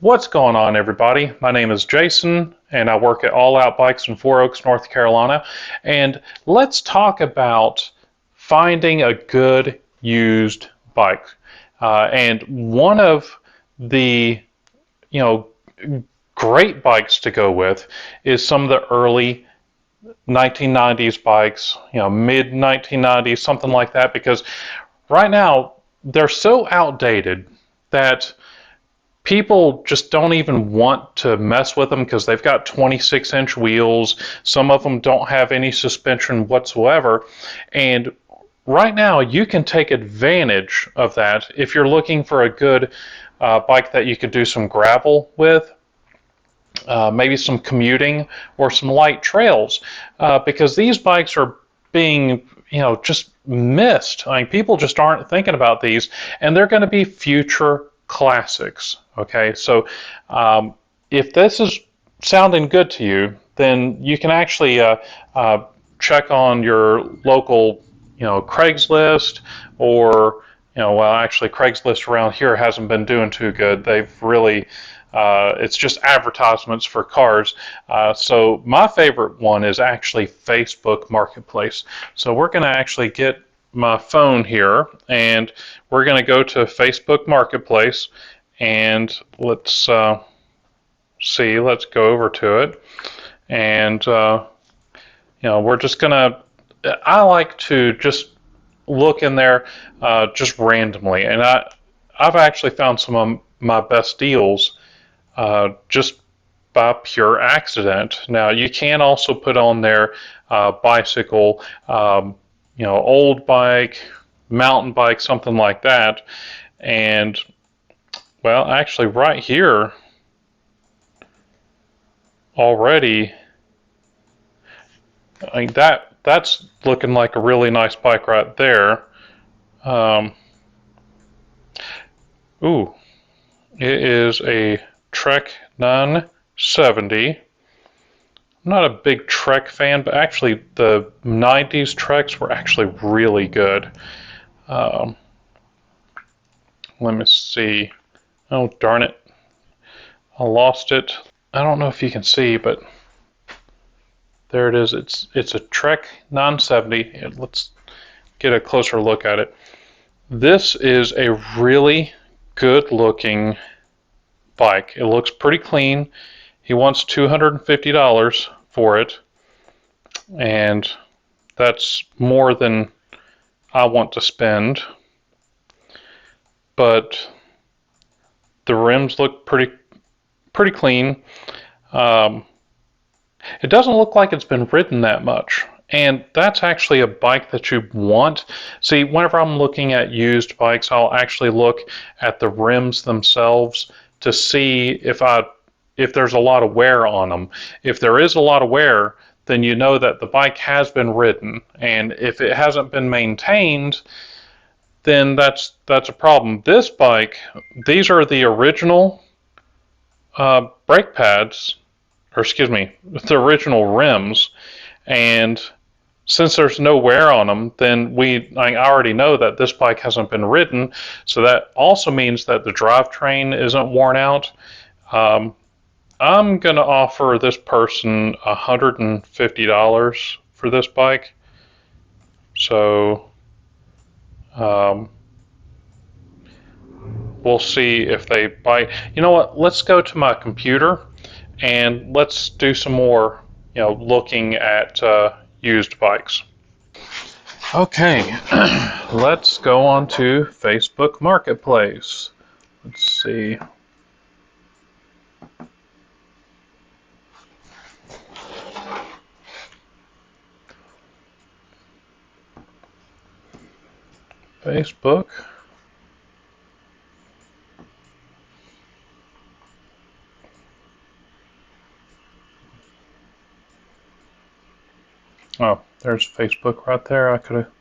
What's going on, everybody? My name is Jason, and I work at All Out Bikes in Four Oaks, North Carolina. And let's talk about finding a good used bike. And one of the, you know, great bikes to go with is some of the early 1990s bikes, mid 1990s, something like that, because right now they're so outdated that people just don't even want to mess with them because they've got 26-inch wheels. Some of them don't have any suspension whatsoever. And right now, you can take advantage of that if you're looking for a good bike that you could do some gravel with. Maybe some commuting or some light trails, because these bikes are being, just missed. I mean, people just aren't thinking about these, and they're going to be future classics. Okay, so if this is sounding good to you, then you can actually check on your local, Craigslist, or well, actually, Craigslist around here hasn't been doing too good. They've really it's just advertisements for cars. So my favorite one is actually Facebook Marketplace. So we're going to actually get my phone here, and we're going to go to Facebook Marketplace, and let's see. Let's go over to it, and we're just going to. I like to just look in there just randomly, and I've actually found some of my best deals just by pure accident. Now, you can also put on there bicycle, old bike, mountain bike, something like that. And, well, actually, right here already, I mean, that's looking like a really nice bike right there. Ooh, it is a Trek 970. I'm not a big Trek fan, but actually the 90s Treks were actually really good. Let me see. Oh, darn it. I lost it. I don't know if you can see, but there it is. It's a Trek 970. Let's get a closer look at it. This is a really good looking bike. It looks pretty clean. He wants $250 for it, and that's more than I want to spend. But the rims look pretty clean. It doesn't look like it's been ridden that much, and that's actually a bike that you want. See, whenever I'm looking at used bikes, I'll actually look at the rims themselves to see if there's a lot of wear on them. If there is a lot of wear, then you know that the bike has been ridden, and if it hasn't been maintained, then that's a problem. This bike, these are the original brake pads, or excuse me, the original rims, and since there's no wear on them, then I already know that this bike hasn't been ridden, so that also means that the drivetrain isn't worn out. I'm going to offer this person $150 for this bike. So we'll see if they bite. You know what? Let's go to my computer and let's do some more, looking at used bikes. Okay, let's go on to Facebook Marketplace. Let's see. Facebook. Oh, there's Facebook right there. I could have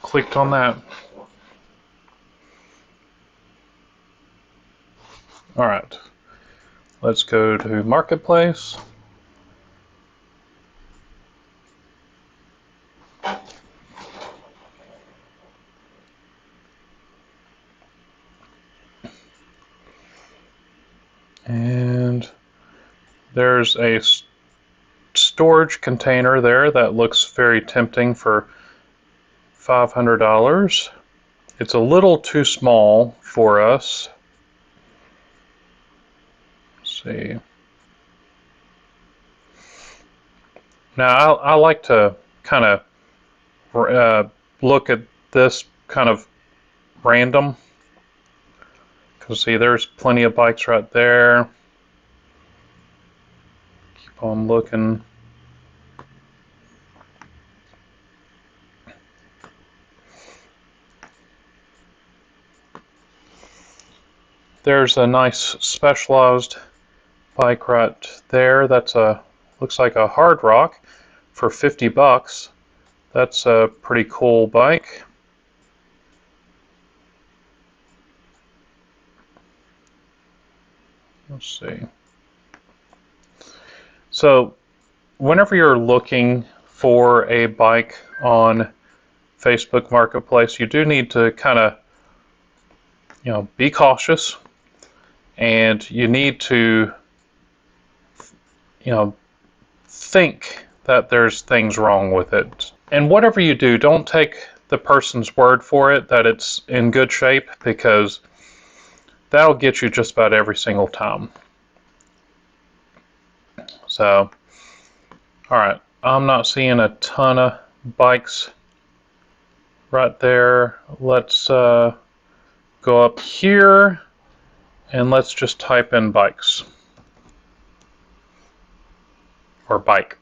clicked on that. All right, let's go to Marketplace. And there's a storage container there that looks very tempting for $500. It's a little too small for us. Let's see. Now I like to kind of look at this kind of random. Because see, there's plenty of bikes right there. Keep on looking. There's a nice Specialized bike right there. That's looks like a Hard Rock for $50. That's a pretty cool bike. Let's see. So whenever you're looking for a bike on Facebook Marketplace, you do need to kind of, be cautious, and you need to, think that there's things wrong with it. And whatever you do, don't take the person's word for it that it's in good shape, because that'll get you just about every single time. So, all right, I'm not seeing a ton of bikes right there. Let's go up here and let's just type in bikes or bike.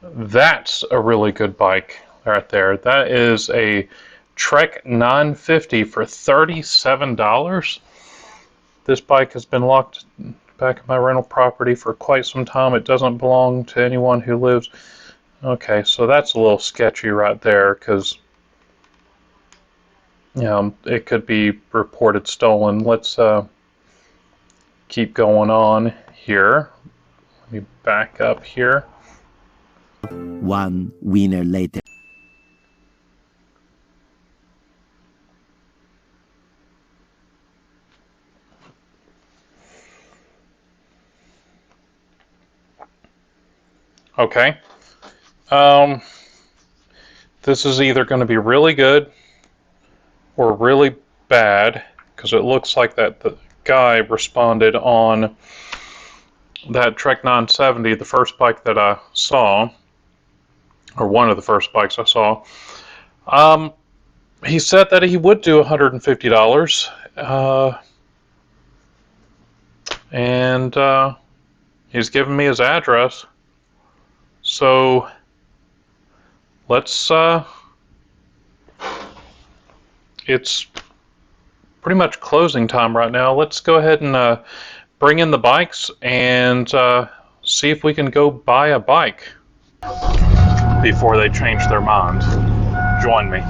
That's a really good bike right there. That is a Trek 950 for $37. This bike has been locked back in my rental property for quite some time. It doesn't belong to anyone who lives. Okay, so that's a little sketchy right there, because it could be reported stolen. Let's keep going on here. Let me back up here. One winner later. Okay. This is either going to be really good or really bad, because it looks like that the guy responded on that Trek 970, the first bike that I saw, or one of the first bikes I saw. He said that he would do $150, and he's given me his address. So let's, it's pretty much closing time right now. Let's go ahead and bring in the bikes and see if we can go buy a bike before they change their mind. Join me.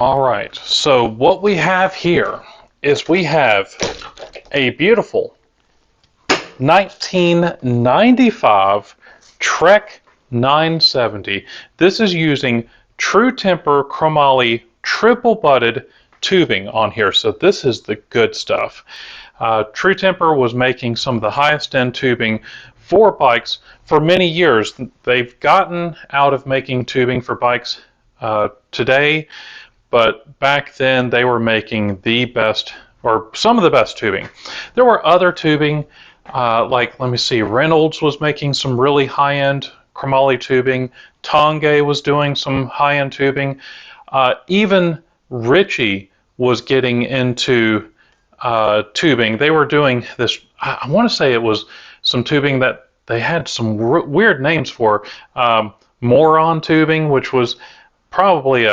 All right, so what we have here is we have a beautiful 1995 Trek 970. This is using True Temper chromoly triple butted tubing on here, so this is the good stuff. True Temper was making some of the highest end tubing for bikes for many years. They've gotten out of making tubing for bikes today, but back then they were making the best, or some of the best tubing. There were other tubing, like, let me see, Reynolds was making some really high-end chromoly tubing. Tongay was doing some high-end tubing. Even Ritchie was getting into tubing. They were doing this, I want to say it was some tubing that they had some weird names for. Moron tubing, which was probably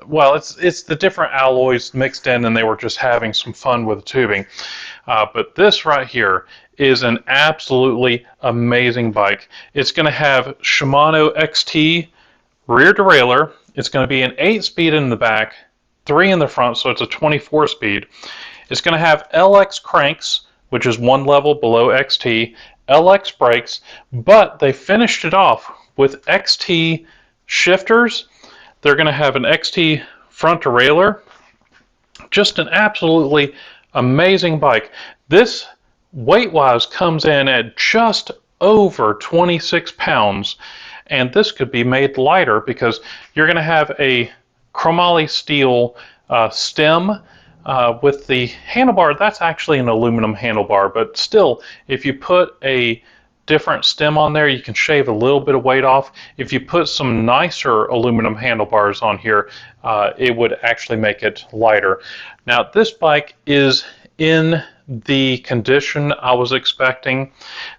well, it's the different alloys mixed in, and they were just having some fun with the tubing. But this right here is an absolutely amazing bike. It's going to have Shimano XT rear derailleur. It's going to be an 8-speed in the back, 3 in the front, so it's a 24-speed. It's going to have LX cranks, which is one level below XT, LX brakes, but they finished it off with XT shifters. They're going to have an XT front derailleur. Just an absolutely amazing bike. This weight-wise comes in at just over 26 pounds, and this could be made lighter because you're going to have a chromoly steel stem with the handlebar. That's actually an aluminum handlebar, but still, if you put a different stem on there, you can shave a little bit of weight off. If you put some nicer aluminum handlebars on here, it would actually make it lighter. Now, this bike is in the condition I was expecting.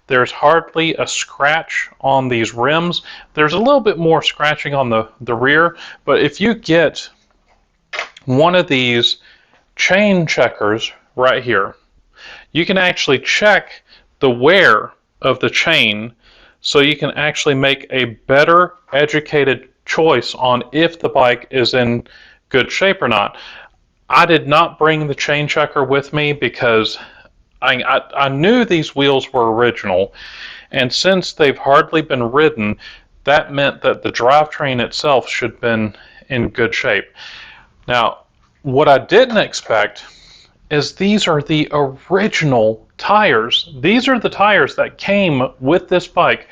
There's hardly a scratch on these rims. There's a little bit more scratching on the rear, but if you get one of these chain checkers right here, you can actually check the wear of the chain, so you can actually make a better educated choice on if the bike is in good shape or not. I did not bring the chain checker with me because I knew these wheels were original, and since they've hardly been ridden, that meant that the drivetrain itself should have been in good shape. Now, what I didn't expect is these are the original tires. These are the tires that came with this bike.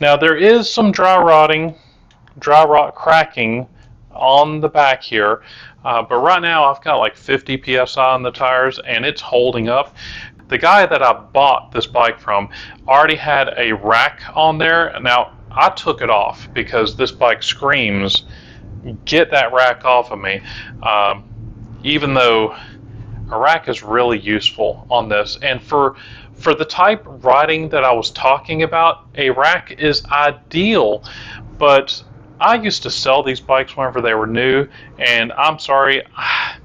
Now, there is some dry rot cracking on the back here, but right now I've got like 50 psi on the tires, and it's holding up. The guy that I bought this bike from already had a rack on there. Now, I took it off because this bike screams, get that rack off of me, even though a rack is really useful on this. And for the type of riding that I was talking about, a rack is ideal. But I used to sell these bikes whenever they were new, and I'm sorry, I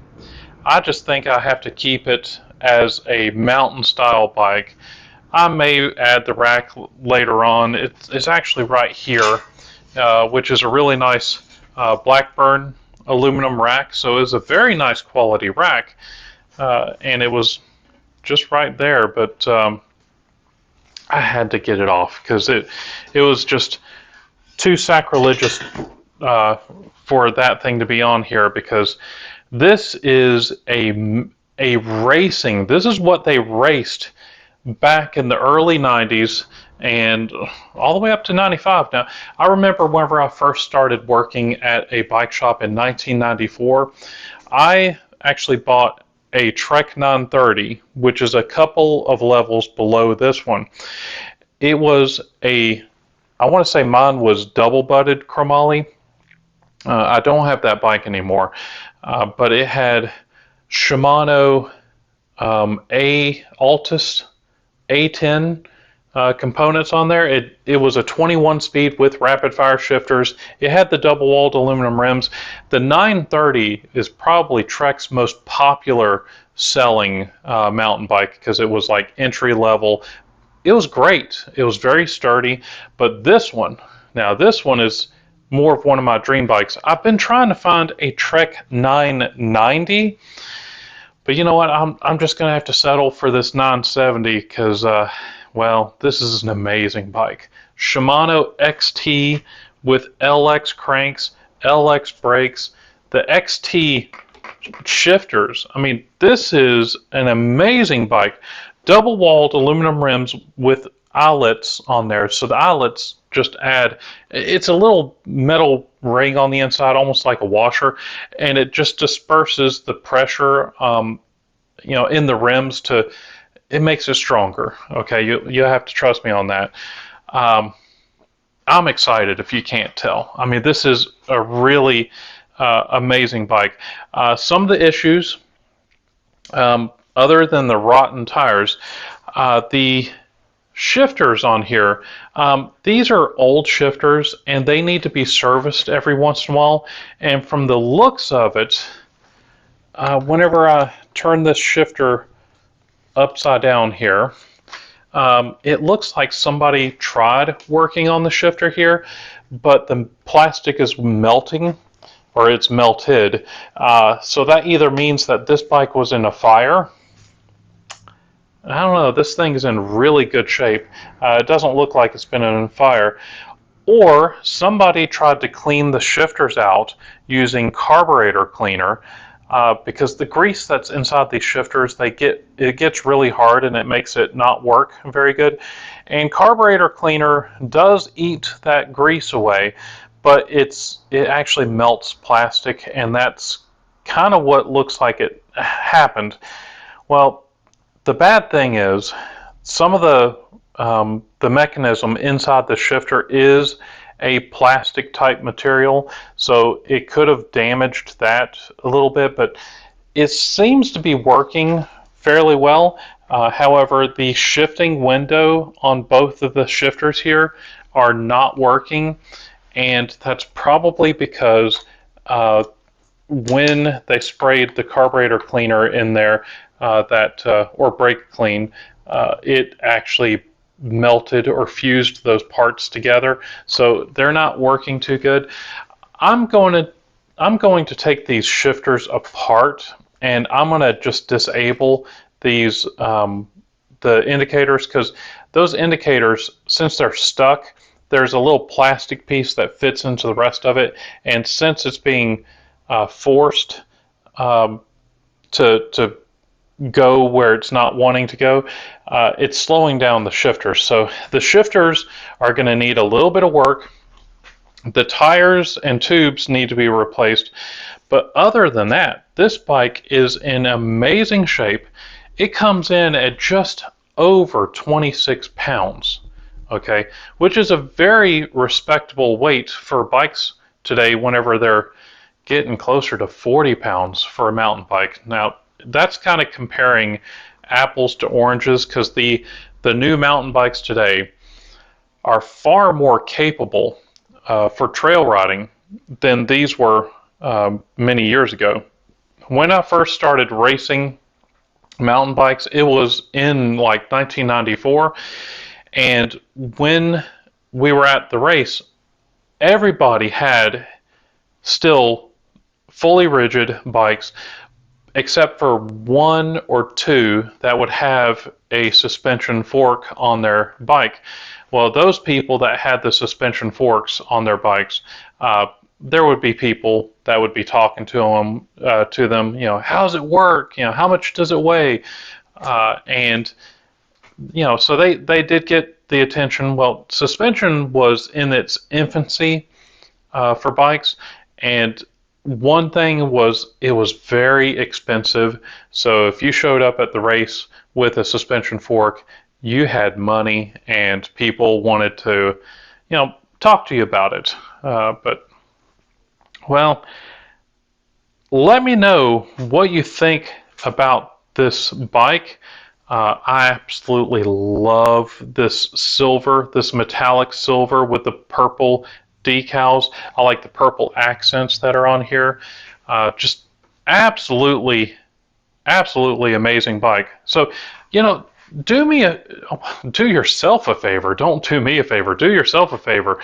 just think I have to keep it as a mountain style bike. I may add the rack later on. It's actually right here, which is a really nice Blackburn aluminum rack, so it's a very nice quality rack. And it was just right there, but I had to get it off because it was just too sacrilegious for that thing to be on here, because this is a racing. This is what they raced back in the early 90s and all the way up to 95. Now, I remember whenever I first started working at a bike shop in 1994, I actually bought a Trek 930, which is a couple of levels below this one. It was I want to say mine was double butted chromoly. I don't have that bike anymore, but it had Shimano Altus A10 components on there. It was a 21 speed with rapid fire shifters. It had the double walled aluminum rims. The 930 is probably Trek's most popular selling mountain bike because it was like entry level. It was great. It was very sturdy. But this one is more of one of my dream bikes. I've been trying to find a Trek 990, but you know what? I'm just going to have to settle for this 970 because, well, this is an amazing bike. Shimano XT with LX cranks, LX brakes, the XT shifters. I mean, this is an amazing bike. Double-walled aluminum rims with eyelets on there, so the eyelets just add, it's a little metal ring on the inside, almost like a washer, and it just disperses the pressure, in the rims it makes it stronger. Okay, you have to trust me on that. I'm excited if you can't tell. I mean, this is a really amazing bike. Some of the issues, other than the rotten tires, the shifters on here, these are old shifters and they need to be serviced every once in a while. And from the looks of it, whenever I turn this shifter upside down here, it looks like somebody tried working on the shifter here, but the plastic is melting, or it's melted. So that either means that this bike was in a fire. I don't know, this thing is in really good shape. It doesn't look like it's been in a fire. Or somebody tried to clean the shifters out using carburetor cleaner, because the grease that's inside these shifters, it gets really hard and it makes it not work very good. And carburetor cleaner does eat that grease away, but it actually melts plastic, and that's kind of what looks like it happened. Well, the bad thing is some of the mechanism inside the shifter is a plastic type material, so it could have damaged that a little bit, but it seems to be working fairly well. However, the shifting window on both of the shifters here are not working, and that's probably because when they sprayed the carburetor cleaner in there, or brake clean, it actually melted or fused those parts together, so they're not working too good. I'm going to take these shifters apart, and I'm going to just disable these the indicators, because those indicators, since they're stuck, there's a little plastic piece that fits into the rest of it, and since it's being forced to go where it's not wanting to go, it's slowing down the shifters. So the shifters are going to need a little bit of work. The tires and tubes need to be replaced, but other than that, this bike is in amazing shape. It comes in at just over 26 pounds, okay, which is a very respectable weight for bikes today whenever they're getting closer to 40 pounds for a mountain bike. Now, that's kind of comparing apples to oranges, because the new mountain bikes today are far more capable for trail riding than these were many years ago. When I first started racing mountain bikes, it was in like 1994, and when we were at the race, everybody had still fully rigid bikes, except for one or two that would have a suspension fork on their bike. Well, those people that had the suspension forks on their bikes, there would be people that would be talking to them, how does it work? How much does it weigh? And so they did get the attention. Well, suspension was in its infancy for bikes, and one thing was, it was very expensive. So if you showed up at the race with a suspension fork, you had money, and people wanted to, talk to you about it. But, well, let me know what you think about this bike. I absolutely love this silver, this metallic silver with the purple decals. I like the purple accents that are on here. Just absolutely amazing bike. So, do yourself a favor. Don't do me a favor. Do yourself a favor.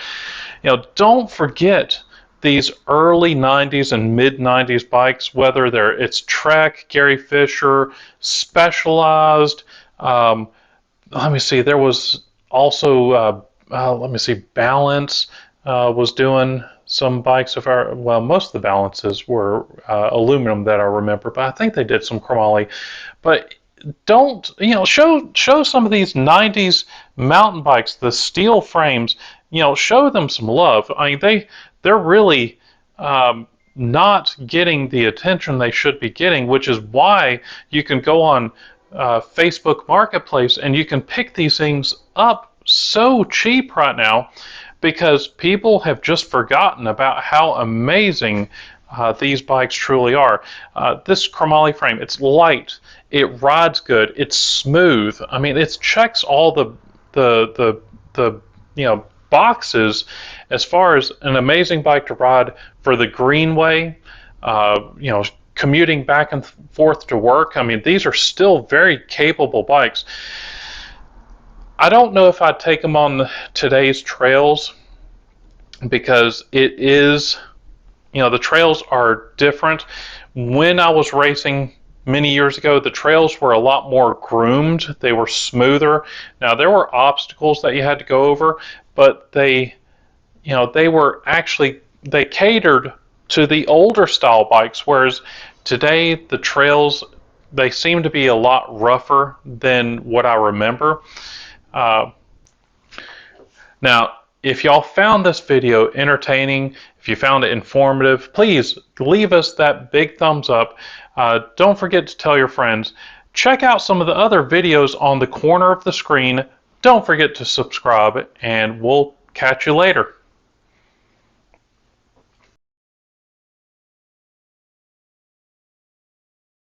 Don't forget these early 90s and mid 90s bikes, whether it's Trek, Gary Fisher, Specialized. Let me see, there was also, Balance was doing some bikes most of the Balances were aluminum that I remember, but I think they did some chromoly. But don't, show some of these 90s mountain bikes, the steel frames, show them some love. I mean, they're really not getting the attention they should be getting, which is why you can go on Facebook Marketplace and you can pick these things up so cheap right now, because people have just forgotten about how amazing these bikes truly are. This chromoly frame, it's light, it rides good, it's smooth. I mean, it checks all the boxes as far as an amazing bike to ride for the greenway, commuting back and forth to work. I mean, these are still very capable bikes. I don't know if I'd take them on today's trails, because it is, the trails are different. When I was racing many years ago, the trails were a lot more groomed. They were smoother. Now, there were obstacles that you had to go over, but they catered to the older style bikes, whereas today the trails, they seem to be a lot rougher than what I remember. Now, if y'all found this video entertaining, if you found it informative, please leave us that big thumbs up. Don't forget to tell your friends. Check out some of the other videos on the corner of the screen. Don't forget to subscribe, and we'll catch you later.